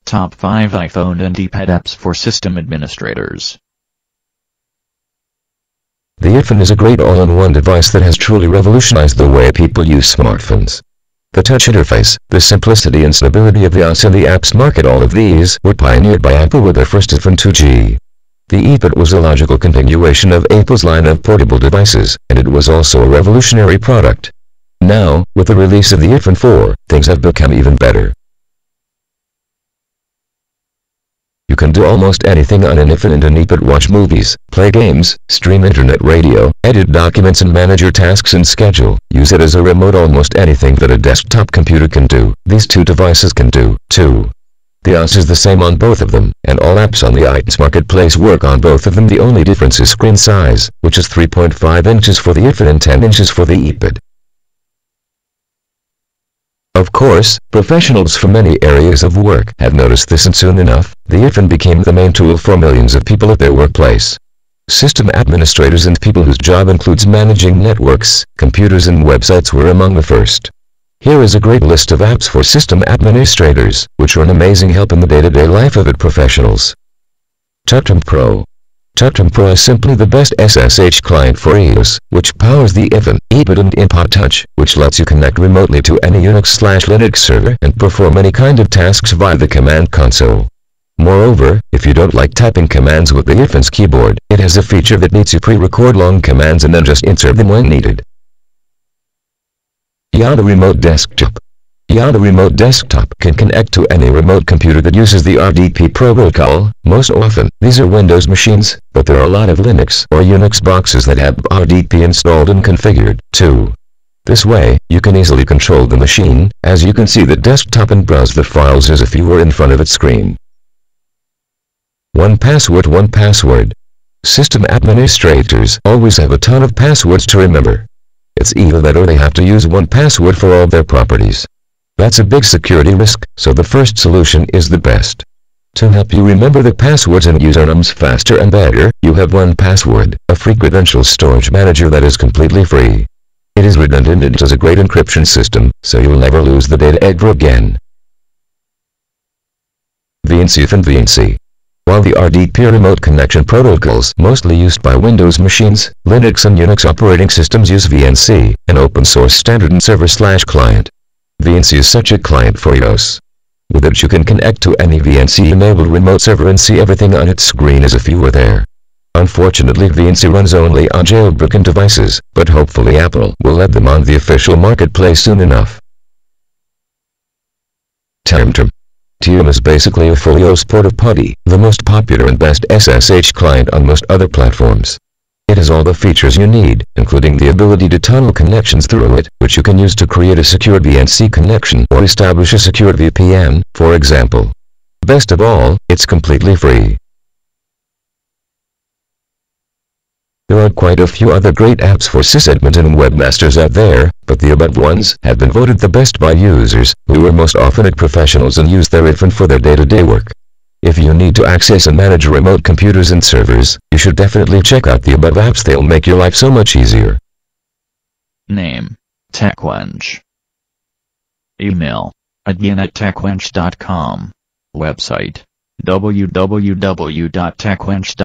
Top 5 iPhone and iPad apps for system administrators. The iPhone is a great all-in-one device that has truly revolutionized the way people use smartphones. The touch interface, the simplicity and stability of the OS and the apps market, all of these were pioneered by Apple with their first iPhone 2G. The iPad was a logical continuation of Apple's line of portable devices, and it was also a revolutionary product. Now, with the release of the iPhone 4, things have become even better. You can do almost anything on an iPhone and an iPad: watch movies, play games, stream internet radio, edit documents and manage your tasks and schedule. Use it as a remote. Almost anything that a desktop computer can do, these two devices can do, too. The OS is the same on both of them, and all apps on the iTunes marketplace work on both of them. The only difference is screen size, which is 3.5 inches for the iPhone and 10 inches for the iPad. Of course, professionals from many areas of work have noticed this, and soon enough, the iPhone became the main tool for millions of people at their workplace. System administrators and people whose job includes managing networks, computers and websites were among the first. Here is a great list of apps for system administrators, which are an amazing help in the day-to-day life of IT professionals. TouchTime Pro. TouchTime Pro is simply the best SSH client for iOS, which powers the iPhone, iPad and iPod Touch, which lets you connect remotely to any Unix/Linux server and perform any kind of tasks via the command console. Moreover, if you don't like typing commands with the iPhone's keyboard, it has a feature that lets you pre-record long commands and then just insert them when needed. Yada Remote Desktop. Yada Remote Desktop can connect to any remote computer that uses the RDP protocol. Most often, these are Windows machines, but there are a lot of Linux or Unix boxes that have RDP installed and configured, too. This way, you can easily control the machine, as you can see the desktop, and browse the files as if you were in front of its screen. 1Password. 1Password. System administrators always have a ton of passwords to remember. It's either that or they have to use 1Password for all their properties. That's a big security risk, so the first solution is the best. To help you remember the passwords and usernames faster and better, you have 1Password, a free credential storage manager that is completely free. It is redundant and has a great encryption system, so you'll never lose the data ever again. VNC. And VNC. While the RDP remote connection protocols mostly used by Windows machines, Linux and Unix operating systems use VNC, an open-source standard and server/client. VNC is such a client for iOS. With it you can connect to any VNC-enabled remote server and see everything on its screen as if you were there. Unfortunately, VNC runs only on jailbroken devices, but hopefully Apple will let them on the official marketplace soon enough. TouchTime. TouchTime is basically a full iOS porta-potty, the most popular and best SSH client on most other platforms. It has all the features you need, including the ability to tunnel connections through it, which you can use to create a secure VNC connection or establish a secure VPN, for example. Best of all, it's completely free. There are quite a few other great apps for sysadmins and webmasters out there, but the above ones have been voted the best by users, who are most often IT professionals and use their iPhone for their day-to-day work. If you need to access and manage remote computers and servers, you should definitely check out the above apps. They'll make your life so much easier. Name: TechWench. Email: admin@techwench.com. Website: www.techwench.com.